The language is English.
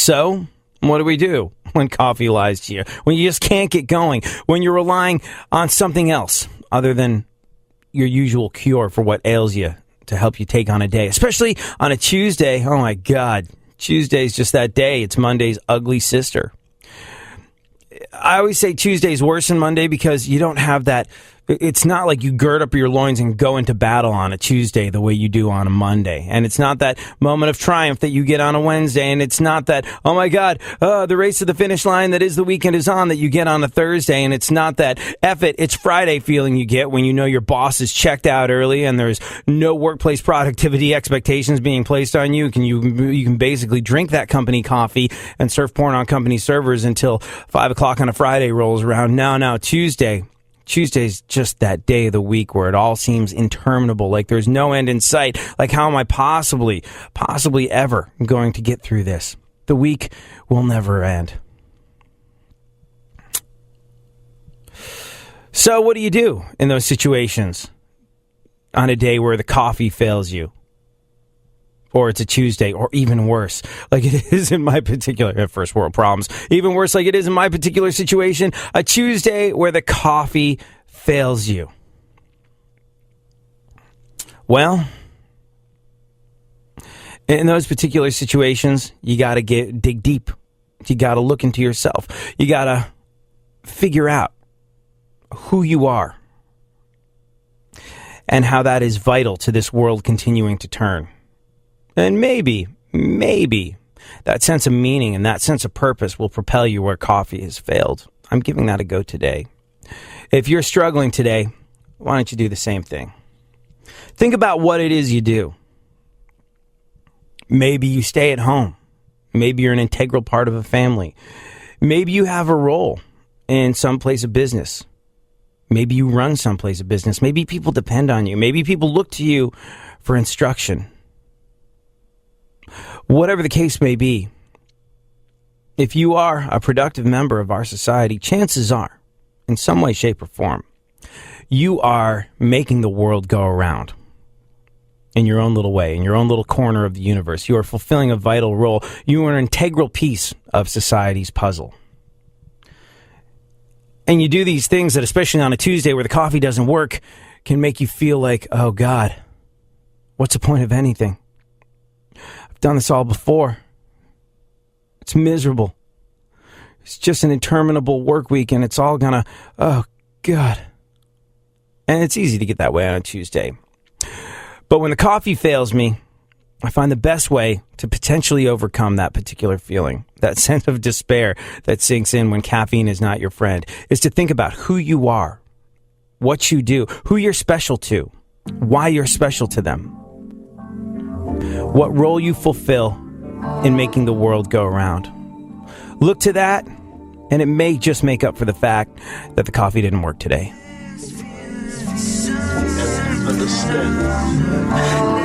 So, what do when coffee lies to you? When you just can't get going? When you're relying on something else other than your usual cure for what ails you to help you take on a day? Especially on a Tuesday. Oh my God. Tuesday's just that day. It's Monday's ugly sister. I always say Tuesday's worse than Monday because you don't have that. It's not like you gird up your loins and go into battle on a Tuesday the way you do on a Monday. And it's not that moment of triumph that you get on a Wednesday. And it's not that, oh my God, the race to the finish line that is the weekend is on that you get on a Thursday. And it's not that F it, it's Friday feeling you get when you know your boss is checked out early and there's no workplace productivity expectations being placed on you. You can basically drink that company coffee and surf porn on company servers until 5 o'clock on a Friday rolls around. Now, Tuesday's just that day of the week where it all seems interminable, like there's no end in sight. Like, how am I possibly ever going to get through this? The week will never end. So what do you do in those situations on a day where the coffee fails you? Or it's a Tuesday, or even worse, like it is in my particular first world problems. Even worse, like it is in my particular situation, a Tuesday where the coffee fails you. Well, in those particular situations, you got to dig deep. You got to look into yourself. You got to figure out who you are and how that is vital to this world continuing to turn. And maybe that sense of meaning and that sense of purpose will propel you where coffee has failed. I'm giving that a go today. If you're struggling today, why don't you do the same thing? Think about what it is you do. Maybe you stay at home. Maybe you're an integral part of a family. Maybe you have a role in some place of business. Maybe you run some place of business. Maybe people depend on you. Maybe people look to you for instruction. Whatever the case may be, if you are a productive member of our society, chances are, in some way, shape, or form, you are making the world go around in your own little way, in your own little corner of the universe. You are fulfilling a vital role. You are an integral piece of society's puzzle. And you do these things that, especially on a Tuesday where the coffee doesn't work, can make you feel like, oh God, what's the point of anything? I've done this all before. It's miserable. It's just an interminable work week and it's all gonna, oh God. And it's easy to get that way on a Tuesday. But when the coffee fails me, I find the best way to potentially overcome that particular feeling, that sense of despair that sinks in when caffeine is not your friend, is to think about who you are, what you do, who you're special to, why you're special to them, what role you fulfill in making the world go around. Look to that, and it may just make up for the fact that the coffee didn't work today. Understand.